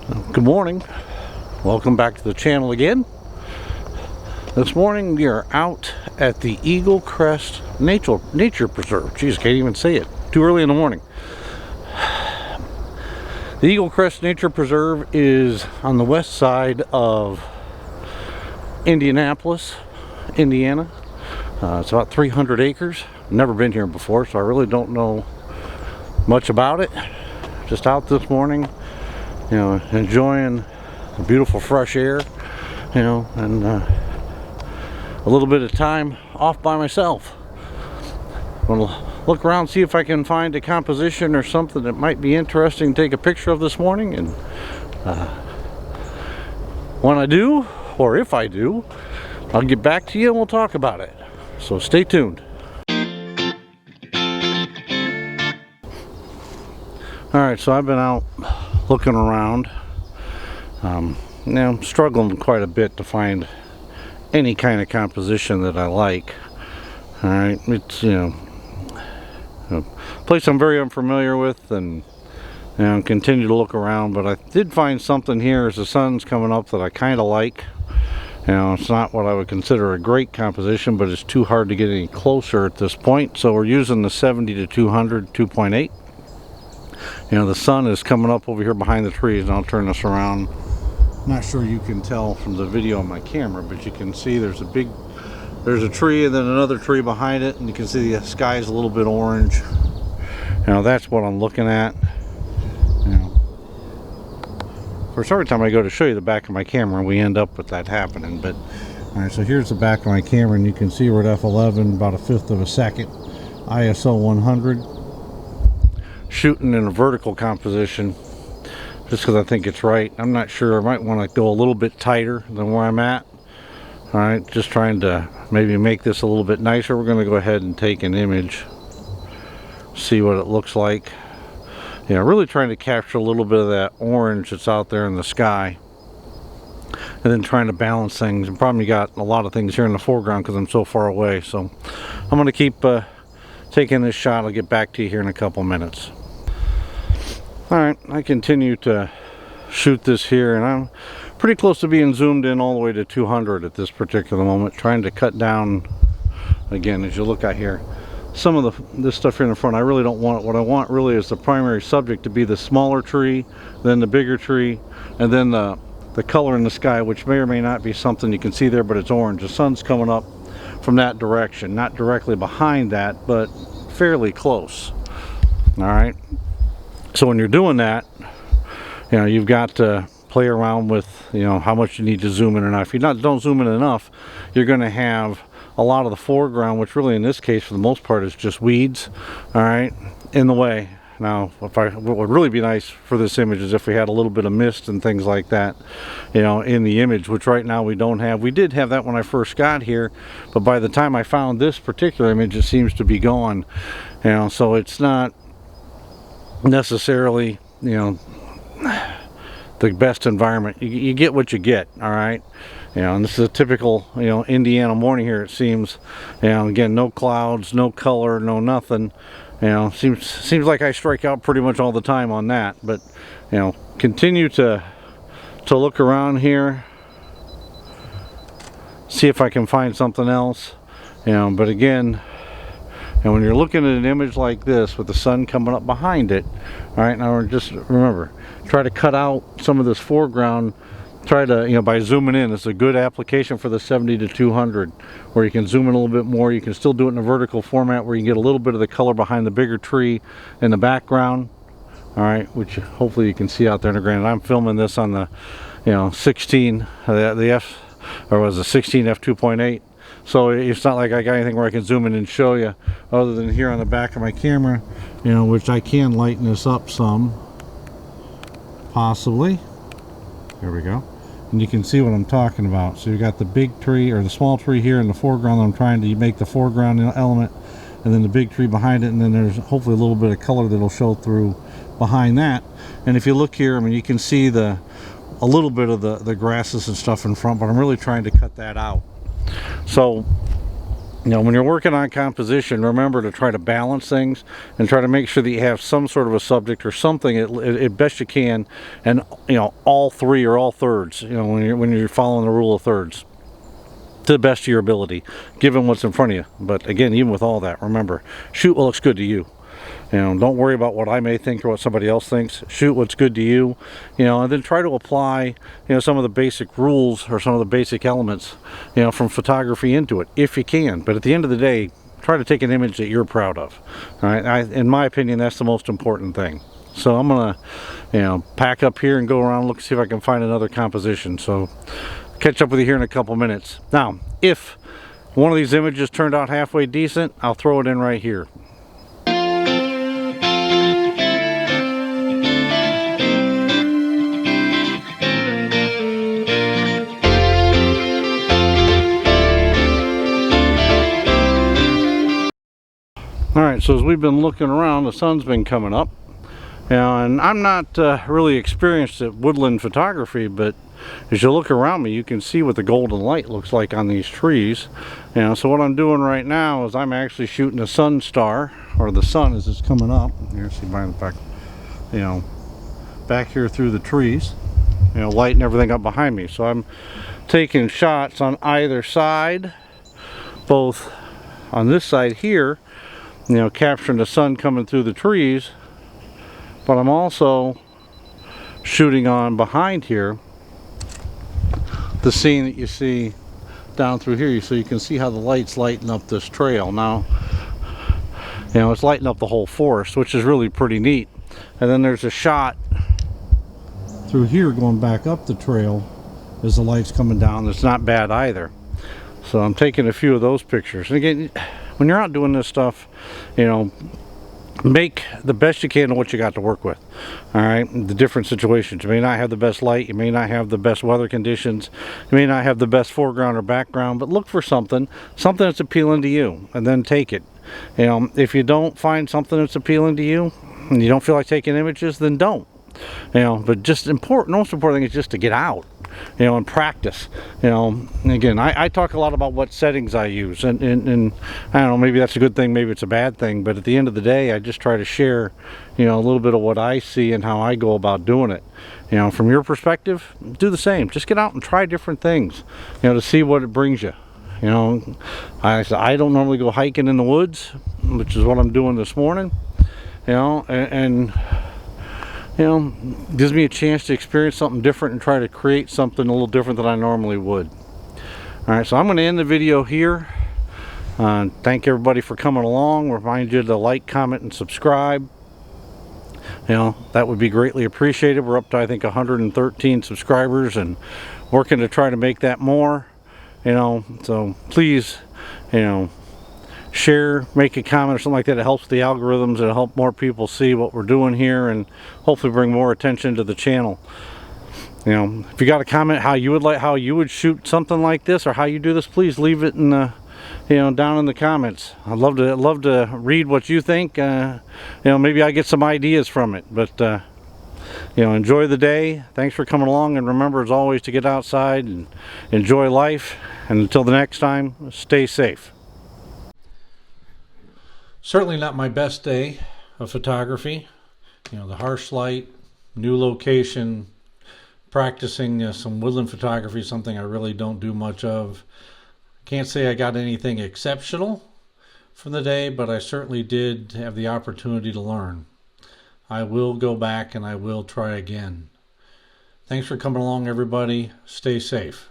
Good morning. Welcome back to the channel again. This morning we are out at the Eagle Crest Nature Preserve. Jeez, can't even say it. Too early in the morning. The Eagle Crest Nature Preserve is on the west side of Indianapolis, Indiana. It's about 300 acres. Never been here before, so I really don't know much about it. Just out this morning, you know, enjoying the beautiful fresh air, you know, and a little bit of time off by myself. I'm gonna look around, see if I can find a composition or something that might be interesting to take a picture of this morning, and when I do, or if I do, I'll get back to you and we'll talk about it. So stay tuned. Alright, so I've been out looking around. Now I'm struggling quite a bit to find any kind of composition that I like. Alright, it's, you know, a place I'm very unfamiliar with, and continue to look around, but I did find something here as the sun's coming up that I kind of like. You know, it's not what I would consider a great composition, but it's too hard to get any closer at this point, so we're using the 70 to 200 2.8. You know, the sun is coming up over here behind the trees, and I'll turn this around. Not sure you can tell from the video on my camera, but you can see there's a tree and then another tree behind it, and you can see the sky is a little bit orange. You know, that's what I'm looking at. You know, of course, every time I go to show you the back of my camera, we end up with that happening. But all right, so here's the back of my camera, and you can see we're at f11, about 1/5 of a second, ISO 100. Shooting in a vertical composition just because I think it's right. I'm not sure, I might want to go a little bit tighter than where I'm at. Alright, just trying to maybe make this a little bit nicer. We're going to go ahead and take an image, see what it looks like. You know, really trying to capture a little bit of that orange that's out there in the sky, and then trying to balance things. And probably got a lot of things here in the foreground because I'm so far away, so I'm going to keep taking this shot. I'll get back to you here in a couple minutes. Alright, I continue to shoot this here, and I'm pretty close to being zoomed in all the way to 200 at this particular moment, trying to cut down, again, as you look out here, some of this stuff here in the front. I really don't want it. What I want really is the primary subject to be the smaller tree, then the bigger tree, and then the color in the sky, which may or may not be something you can see there, but it's orange. The sun's coming up from that direction, not directly behind that, but fairly close. Alright, so when you're doing that, you know, you've got to play around with, you know, how much you need to zoom in or not. If you don't zoom in enough, you're going to have a lot of the foreground, which really in this case for the most part is just weeds, alright, in the way. Now, what would really be nice for this image is if we had a little bit of mist and things like that, you know, in the image, which right now we don't have. We did have that when I first got here, but by the time I found this particular image, it seems to be gone. You know, so it's not necessarily, you know, the best environment. You get what you get, all right. You know, and this is a typical, you know, Indiana morning here. It seems, you know, again, no clouds, no color, no nothing. You know, seems like I strike out pretty much all the time on that. But you know, continue to look around here, see if I can find something else. You know, but again, and when you're looking at an image like this with the sun coming up behind it, all right, now just remember, try to cut out some of this foreground. Try to, you know, by zooming in, it's a good application for the 70 to 200, where you can zoom in a little bit more. You can still do it in a vertical format where you can get a little bit of the color behind the bigger tree in the background, all right, which hopefully you can see out there. And granted, I'm filming this on the, you know, 16, the F, or was it 16 f2.8. So it's not like I got anything where I can zoom in and show you, other than here on the back of my camera, you know, which I can lighten this up some, possibly. There we go. And you can see what I'm talking about. So you got the big tree, or the small tree here in the foreground. I'm trying to make the foreground element, and then the big tree behind it, and then there's hopefully a little bit of color that'll show through behind that. And if you look here, I mean, you can see a little bit of the grasses and stuff in front, but I'm really trying to cut that out. So You know, when you're working on composition, remember to try to balance things and try to make sure that you have some sort of a subject or something at best you can, and you know, all three or all thirds. You know, when you're following the rule of thirds to the best of your ability, given what's in front of you. But again, even with all that, remember, shoot what looks good to you. You know, don't worry about what I may think or what somebody else thinks. Shoot what's good to you, you know, and then try to apply, you know, some of the basic rules or some of the basic elements, you know, from photography into it, if you can. But at the end of the day, try to take an image that you're proud of. All right, in my opinion, that's the most important thing. So I'm gonna, you know, pack up here and go around, look, see if I can find another composition. So catch up with you here in a couple minutes. Now, if one of these images turned out halfway decent, I'll throw it in right here. Alright, so as we've been looking around, the sun's been coming up. You know, and I'm not really experienced at woodland photography, but as you look around me, you can see what the golden light looks like on these trees. You know, so what I'm doing right now is I'm actually shooting a sun star, or the sun as it's coming up. Here, see behind the back, you know, back here through the trees. You know, lighting everything up behind me. So I'm taking shots on either side, both on this side here, you know, capturing the sun coming through the trees, but I'm also shooting on behind here the scene that you see down through here, so you can see how the light's lighting up this trail. Now, you know, it's lighting up the whole forest, which is really pretty neat. And then there's a shot through here going back up the trail as the light's coming down. That's not bad either. So I'm taking a few of those pictures. And again, when you're out doing this stuff, you know, make the best you can of what you got to work with. All right, the different situations. You may not have the best light, you may not have the best weather conditions, you may not have the best foreground or background, but look for something that's appealing to you, and then take it. You know, if you don't find something that's appealing to you and you don't feel like taking images, then don't. You know, but just most important thing is just to get out, you know, and practice. You know, and again, I talk a lot about what settings I use, and I don't know, maybe that's a good thing, maybe it's a bad thing, but at the end of the day, I just try to share, you know, a little bit of what I see and how I go about doing it. You know, from your perspective, do the same. Just get out and try different things, you know, to see what it brings you. You know, I don't normally go hiking in the woods, which is what I'm doing this morning. You know, and you know, gives me a chance to experience something different and try to create something a little different than I normally would. Alright, so I'm going to end the video here. Thank everybody for coming along. Remind you to like, comment, and subscribe. You know, that would be greatly appreciated. We're up to, I think, 113 subscribers and working to try to make that more. You know, so please, you know, share, make a comment or something like that. It helps the algorithms, it'll help more people see what we're doing here and hopefully bring more attention to the channel. You know, if you got a comment how you would shoot something like this or how you do this, please leave it in the, you know, down in the comments. I'd love to read what you think. You know, maybe I get some ideas from it. But you know, enjoy the day. Thanks for coming along, and remember as always to get outside and enjoy life. And until the next time, stay safe. Certainly not my best day of photography. You know, the harsh light, new location, practicing some woodland photography, something I really don't do much of. Can't say I got anything exceptional from the day, but I certainly did have the opportunity to learn. I will go back and I will try again. Thanks for coming along, everybody. Stay safe.